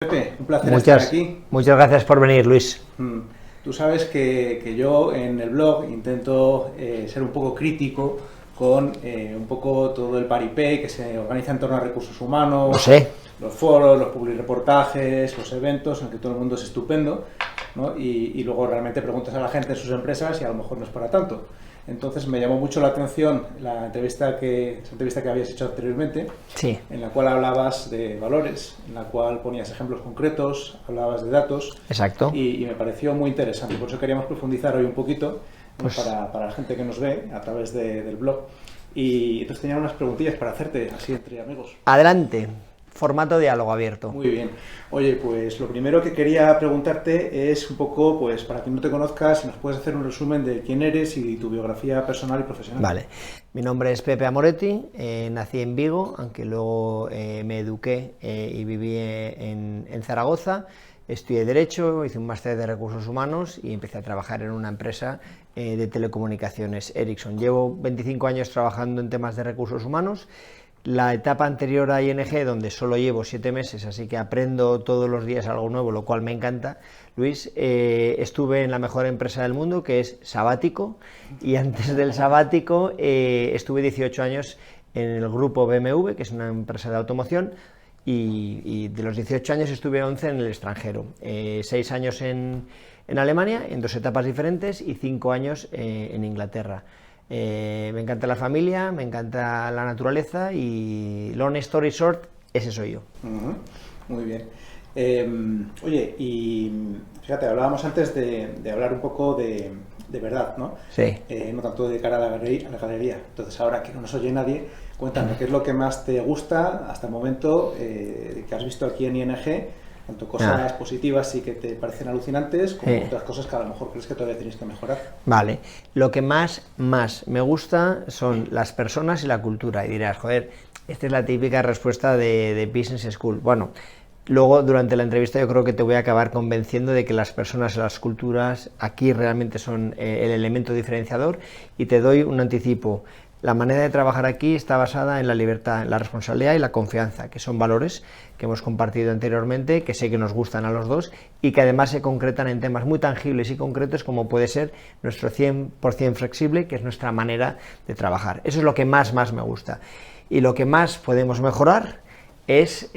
Pepe, un placer estar aquí. Muchas gracias por venir, Luis. Tú sabes que yo en el blog intento ser un poco crítico con un poco todo el paripé que se organiza en torno a recursos humanos, Lo sé. Los foros, los publireportajes, los eventos, en que todo el mundo es estupendo, ¿no? Y luego realmente preguntas a la gente en sus empresas y a lo mejor no es para tanto. Entonces me llamó mucho la atención esa entrevista que habías hecho anteriormente, sí, en la cual hablabas de valores, en la cual ponías ejemplos concretos, hablabas de datos. Exacto. Y me pareció muy interesante, por eso queríamos profundizar hoy un poquito, pues, para la gente que nos ve a través del blog. Y entonces tenía unas preguntillas para hacerte, así entre amigos. Adelante. Formato diálogo abierto. Muy bien. Oye, pues lo primero que quería preguntarte es un poco, pues para quien no te conozca, si nos puedes hacer un resumen de quién eres y tu biografía personal y profesional. Vale. Mi nombre es Pepe Amoretti, nací en Vigo, aunque luego me eduqué y viví en Zaragoza. Estudié Derecho, hice un máster de Recursos Humanos y empecé a trabajar en una empresa de telecomunicaciones, Ericsson. Llevo 25 años trabajando en temas de recursos humanos. La etapa anterior a ING, donde solo llevo 7 meses, así que aprendo todos los días algo nuevo, lo cual me encanta, Luis, estuve en la mejor empresa del mundo, que es Sabático, y antes del Sabático estuve 18 años en el grupo BMW, que es una empresa de automoción, y de los 18 años estuve 11 en el extranjero, 6 años en Alemania, en 2 etapas diferentes, y 5 años en Inglaterra. Me encanta la familia, me encanta la naturaleza y long story short, ese soy yo. Muy bien. Oye, y fíjate, hablábamos antes de hablar un poco de verdad, ¿no? Sí. No tanto de cara a la galería. Entonces, ahora que no nos oye nadie, cuéntame, ¿qué es lo que más te gusta hasta el momento que has visto aquí en ING? Tanto cosas positivas y que te parecen alucinantes, como otras cosas que a lo mejor crees que todavía tienes que mejorar. Vale, lo que más me gusta son las personas y la cultura. Y dirás, joder, esta es la típica respuesta de Business School. Bueno, luego durante la entrevista yo creo que te voy a acabar convenciendo de que las personas y las culturas aquí realmente son el elemento diferenciador, y te doy un anticipo. La manera de trabajar aquí está basada en la libertad, en la responsabilidad y la confianza, que son valores que hemos compartido anteriormente, que sé que nos gustan a los dos y que además se concretan en temas muy tangibles y concretos, como puede ser nuestro 100% flexible, que es nuestra manera de trabajar. Eso es lo que más me gusta. Y lo que más podemos mejorar es,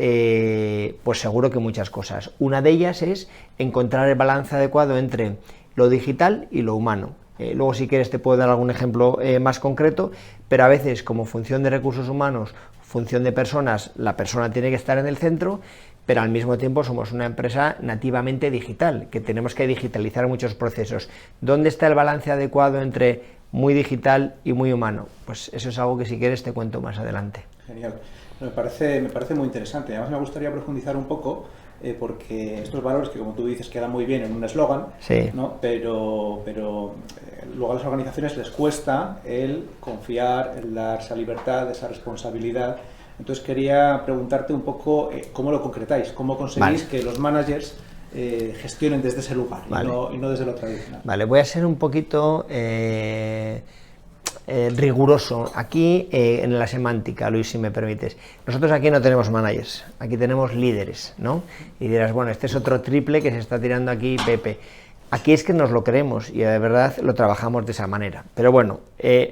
pues seguro que muchas cosas. Una de ellas es encontrar el balance adecuado entre lo digital y lo humano. Luego, si quieres, te puedo dar algún ejemplo más concreto, pero a veces, como función de recursos humanos, función de personas, la persona tiene que estar en el centro, pero al mismo tiempo somos una empresa nativamente digital, que tenemos que digitalizar muchos procesos. ¿Dónde está el balance adecuado entre muy digital y muy humano? Pues eso es algo que, si quieres, te cuento más adelante. Genial. Me parece muy interesante. Además, me gustaría profundizar un poco, porque estos valores que, como tú dices, quedan muy bien en un eslogan, sí, ¿no? Pero luego a las organizaciones les cuesta el confiar, el dar esa libertad, esa responsabilidad. Entonces quería preguntarte un poco cómo lo concretáis, cómo conseguís que los managers gestionen desde ese lugar y no desde lo tradicional. Vale, voy a ser un poquito riguroso aquí en la semántica, Luis, si me permites. Nosotros aquí no tenemos managers, aquí tenemos líderes, ¿no? Y dirás, bueno, este es otro triple que se está tirando aquí Pepe. Aquí es que nos lo creemos y de verdad lo trabajamos de esa manera. Pero bueno,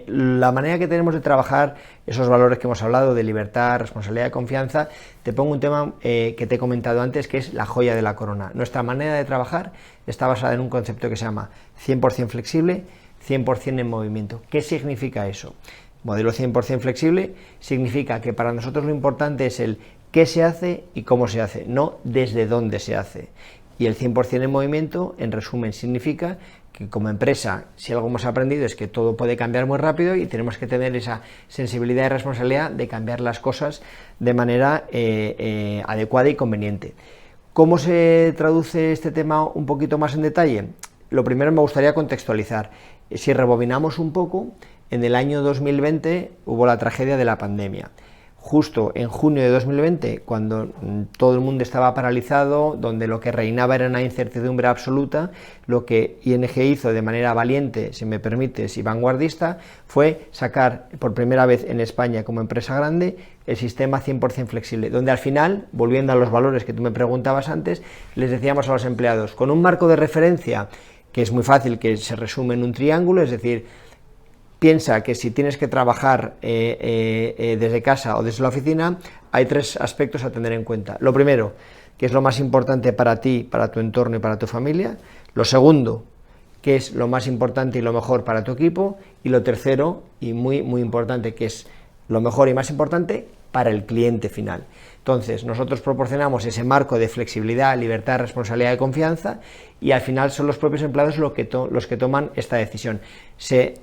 la manera que tenemos de trabajar esos valores que hemos hablado, de libertad, responsabilidad y confianza, te pongo un tema que te he comentado antes, que es la joya de la corona. Nuestra manera de trabajar está basada en un concepto que se llama 100% flexible, 100% en movimiento. ¿Qué significa eso? Modelo 100% flexible significa que para nosotros lo importante es el qué se hace y cómo se hace, no desde dónde se hace. Y el 100% en movimiento, en resumen, significa que como empresa, si algo hemos aprendido es que todo puede cambiar muy rápido y tenemos que tener esa sensibilidad y responsabilidad de cambiar las cosas de manera adecuada y conveniente. ¿Cómo se traduce este tema un poquito más en detalle? Lo primero, me gustaría contextualizar. Si rebobinamos un poco, en el año 2020 hubo la tragedia de la pandemia. justo en junio de 2020, cuando todo el mundo estaba paralizado, donde lo que reinaba era una incertidumbre absoluta, lo que ING hizo de manera valiente, si me permites, y vanguardista, fue sacar por primera vez en España como empresa grande el sistema 100% flexible, donde al final, volviendo a los valores que tú me preguntabas antes, les decíamos a los empleados, con un marco de referencia que es muy fácil, que se resume en un triángulo, es decir, piensa que si tienes que trabajar desde casa o desde la oficina, hay 3 aspectos a tener en cuenta. Lo primero, que es lo más importante para ti, para tu entorno y para tu familia. Lo segundo, que es lo más importante y lo mejor para tu equipo. Y lo tercero, y muy, muy importante, que es lo mejor y más importante para el cliente final. Entonces, nosotros proporcionamos ese marco de flexibilidad, libertad, responsabilidad y confianza, y al final son los propios empleados los que toman esta decisión. Se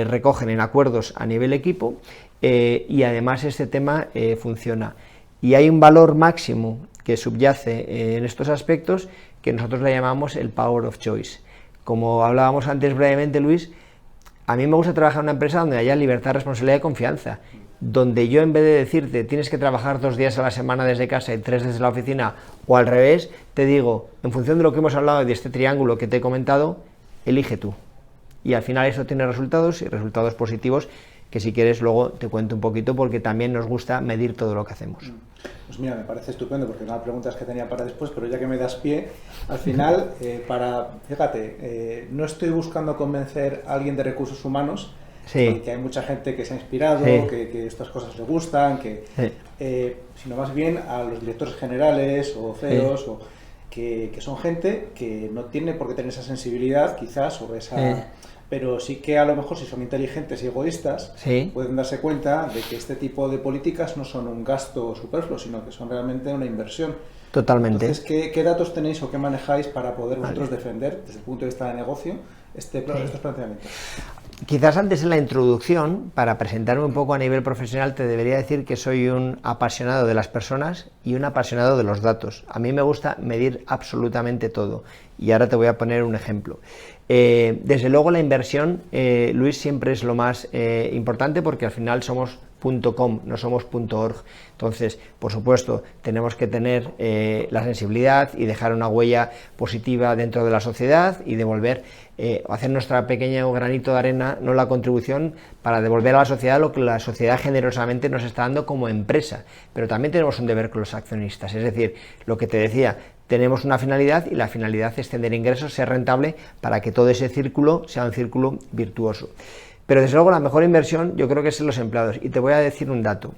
recogen en acuerdos a nivel equipo y además este tema funciona. Y hay un valor máximo que subyace en estos aspectos que nosotros le llamamos el power of choice. Como hablábamos antes brevemente, Luis, a mí me gusta trabajar en una empresa donde haya libertad, responsabilidad y confianza, donde yo, en vez de decirte tienes que trabajar 2 días a la semana desde casa y 3 desde la oficina, o al revés, te digo, en función de lo que hemos hablado de este triángulo que te he comentado, elige tú. Y al final eso tiene resultados, y resultados positivos, que si quieres luego te cuento un poquito, porque también nos gusta medir todo lo que hacemos. Pues mira, me parece estupendo, porque no hay preguntas que tenía para después, pero ya que me das pie, al final, fíjate, no estoy buscando convencer a alguien de recursos humanos, Sí. que hay mucha gente que se ha inspirado, Sí. que estas cosas le gustan, sino más bien a los directores generales o CEOs, que son gente que no tiene por qué tener esa sensibilidad, quizás, o esa... Pero sí que a lo mejor, si son inteligentes y egoístas, pueden darse cuenta de que este tipo de políticas no son un gasto superfluo, sino que son realmente una inversión. Totalmente. Entonces, ¿qué datos tenéis o qué manejáis para poder vosotros defender, desde el punto de vista de negocio, estos planteamientos? Quizás antes en la introducción, para presentarme un poco a nivel profesional, te debería decir que soy un apasionado de las personas y un apasionado de los datos. A mí me gusta medir absolutamente todo. Y ahora te voy a poner un ejemplo. Desde luego la inversión, Luis, siempre es lo más importante, porque al final somos .com, no somos .org. Entonces, por supuesto, tenemos que tener la sensibilidad y dejar una huella positiva dentro de la sociedad y devolver, hacer nuestra pequeño granito de arena, no la contribución, para devolver a la sociedad lo que la sociedad generosamente nos está dando como empresa. Pero también tenemos un deber con los accionistas, es decir, lo que te decía, tenemos una finalidad, y la finalidad es tener ingresos, ser rentable, para que todo ese círculo sea un círculo virtuoso. Pero desde luego la mejor inversión yo creo que es en los empleados, y te voy a decir un dato.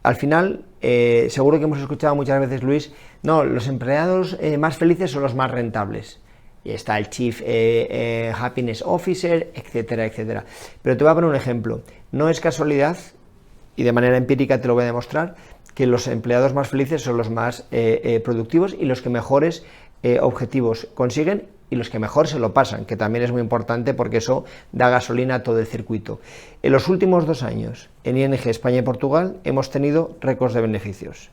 Al final, seguro que hemos escuchado muchas veces, Luis, no, los empleados más felices son los más rentables. Y está el Chief Happiness Officer, etcétera, etcétera. Pero te voy a poner un ejemplo. No es casualidad, y de manera empírica te lo voy a demostrar, que los empleados más felices son los más productivos y los que mejores objetivos consiguen, y los que mejor se lo pasan, que también es muy importante, porque eso da gasolina a todo el circuito. En los últimos 2 años, en ING España y Portugal, hemos tenido récords de beneficios.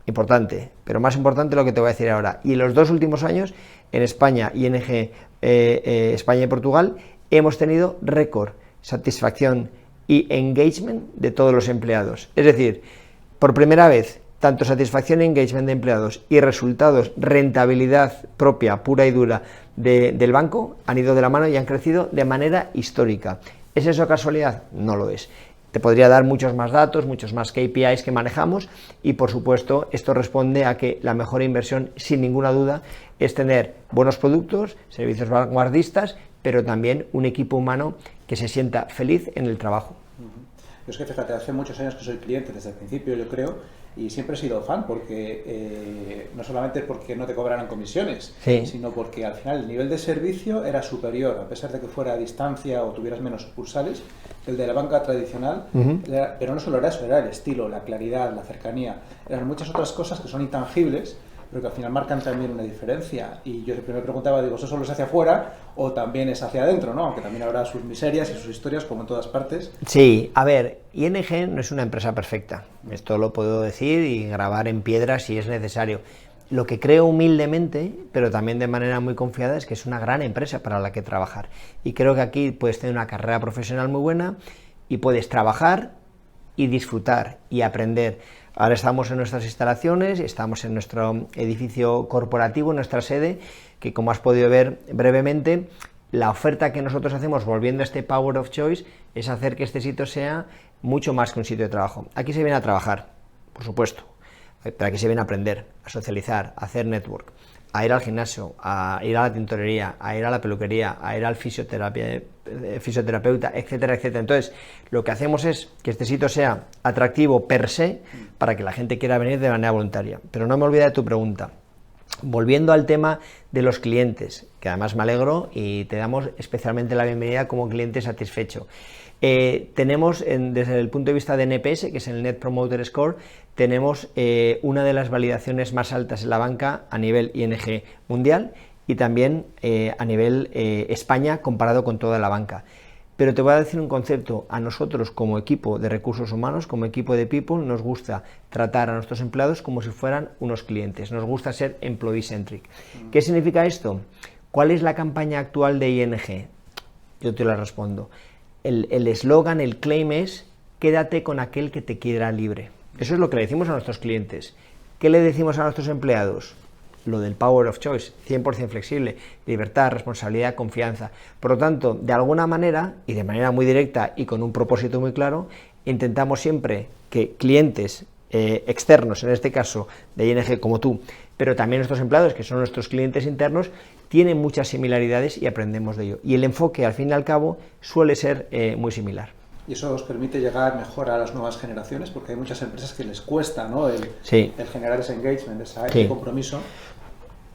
Importante, pero más importante lo que te voy a decir ahora. Y en los 2 últimos años, en España, ING España y Portugal, hemos tenido récord, satisfacción y engagement de todos los empleados. Es decir, por primera vez, tanto satisfacción y engagement de empleados y resultados, rentabilidad propia, pura y dura del banco, han ido de la mano y han crecido de manera histórica. ¿Es eso casualidad? No lo es. Te podría dar muchos más datos, muchos más KPIs que manejamos, y por supuesto esto responde a que la mejor inversión, sin ninguna duda, es tener buenos productos, servicios vanguardistas, pero también un equipo humano que se sienta feliz en el trabajo. Yo es que, fíjate, hace muchos años que soy cliente, desde el principio yo creo, y siempre he sido fan, porque no solamente porque no te cobraran comisiones, sino porque al final el nivel de servicio era superior, a pesar de que fuera a distancia o tuvieras menos sucursales, el de la banca tradicional, pero no solo era eso, era el estilo, la claridad, la cercanía, eran muchas otras cosas que son intangibles, pero que al final marcan también una diferencia. Y yo siempre me preguntaba, digo, ¿eso solo es hacia afuera o también es hacia adentro, ¿no? Aunque también habrá sus miserias y sus historias, como en todas partes. Sí, a ver, ING no es una empresa perfecta. Esto lo puedo decir y grabar en piedra si es necesario. Lo que creo humildemente, pero también de manera muy confiada, es que es una gran empresa para la que trabajar. Y creo que aquí puedes tener una carrera profesional muy buena y puedes trabajar y disfrutar y aprender. Ahora estamos en nuestras instalaciones, estamos en nuestro edificio corporativo, en nuestra sede, que como has podido ver brevemente, la oferta que nosotros hacemos, volviendo a este Power of Choice, es hacer que este sitio sea mucho más que un sitio de trabajo. Aquí se viene a trabajar, por supuesto, pero aquí se viene a aprender, a socializar, a hacer network, a ir al gimnasio, a ir a la tintorería, a ir a la peluquería, a ir al fisioterapeuta, etcétera, etcétera. Entonces, lo que hacemos es que este sitio sea atractivo per se para que la gente quiera venir de manera voluntaria. Pero no me olvides de tu pregunta. Volviendo al tema de los clientes, que además me alegro y te damos especialmente la bienvenida como cliente satisfecho. Tenemos, desde el punto de vista de NPS, que es el Net Promoter Score, tenemos una de las validaciones más altas en la banca a nivel ING mundial y también a nivel España comparado con toda la banca. Pero te voy a decir un concepto, a nosotros como equipo de recursos humanos, como equipo de people, nos gusta tratar a nuestros empleados como si fueran unos clientes, nos gusta ser employee centric. ¿Qué significa esto? ¿Cuál es la campaña actual de ING? Yo te la respondo. El eslogan, el claim es, quédate con aquel que te quiera libre. Eso es lo que le decimos a nuestros clientes. ¿Qué le decimos a nuestros empleados? Lo del Power of Choice, 100% flexible, libertad, responsabilidad, confianza. Por lo tanto, de alguna manera, y de manera muy directa y con un propósito muy claro, intentamos siempre que clientes externos, en este caso de ING como tú, pero también nuestros empleados, que son nuestros clientes internos, tienen muchas similaridades y aprendemos de ello. Y el enfoque, al fin y al cabo, suele ser muy similar. Y eso os permite llegar mejor a las nuevas generaciones, porque hay muchas empresas que les cuesta, ¿no? el generar ese engagement, ese compromiso. ¿No?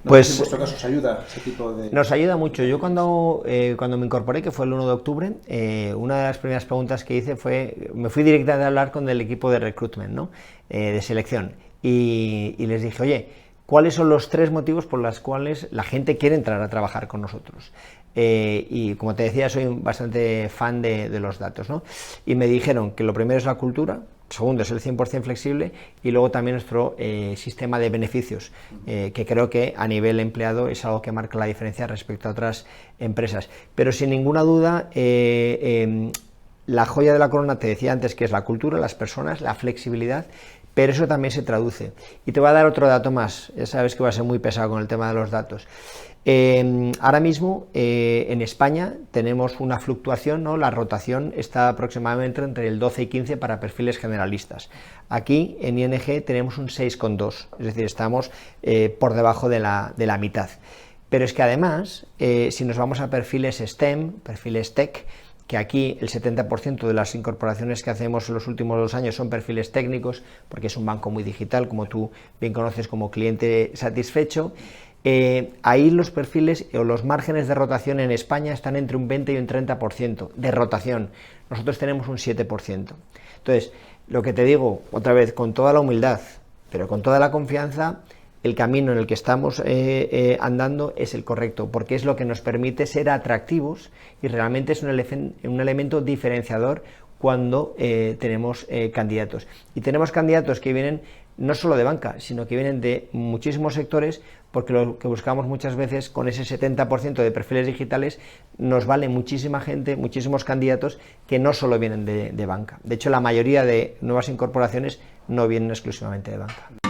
Pues en vuestro caso os ayuda ese tipo de... Nos ayuda mucho. Yo cuando me incorporé, que fue el 1 de octubre, una de las primeras preguntas que hice fue, me fui directamente a hablar con el equipo de recruitment, ¿no? De selección, y les dije, oye, ¿cuáles son los 3 motivos por los cuales la gente quiere entrar a trabajar con nosotros? Y como te decía, soy bastante fan de los datos, ¿no? Y me dijeron que lo primero es la cultura, segundo es el 100% flexible y luego también nuestro sistema de beneficios, que creo que a nivel empleado es algo que marca la diferencia respecto a otras empresas. Pero sin ninguna duda, la joya de la corona, te decía antes, que es la cultura, las personas, la flexibilidad, pero eso también se traduce. Y te voy a dar otro dato más, ya sabes que va a ser muy pesado con el tema de los datos. Ahora mismo en España tenemos una fluctuación, ¿no? La rotación está aproximadamente entre el 12 y 15 para perfiles generalistas. Aquí en ING tenemos un 6,2, es decir, estamos por debajo de la mitad. Pero es que además, si nos vamos a perfiles STEM, perfiles Tech, que aquí el 70% de las incorporaciones que hacemos en los últimos 2 años son perfiles técnicos, porque es un banco muy digital, como tú bien conoces como cliente satisfecho. Ahí los perfiles o los márgenes de rotación en España están entre un 20 y un 30% de rotación. Nosotros tenemos un 7%. Entonces, lo que te digo, otra vez, con toda la humildad, pero con toda la confianza, el camino en el que estamos andando es el correcto, porque es lo que nos permite ser atractivos y realmente es un elemento diferenciador cuando tenemos candidatos. Y tenemos candidatos que vienen no solo de banca, sino que vienen de muchísimos sectores, porque lo que buscamos muchas veces con ese 70% de perfiles digitales nos vale muchísima gente, muchísimos candidatos que no solo vienen de banca. De hecho, la mayoría de nuevas incorporaciones no vienen exclusivamente de banca.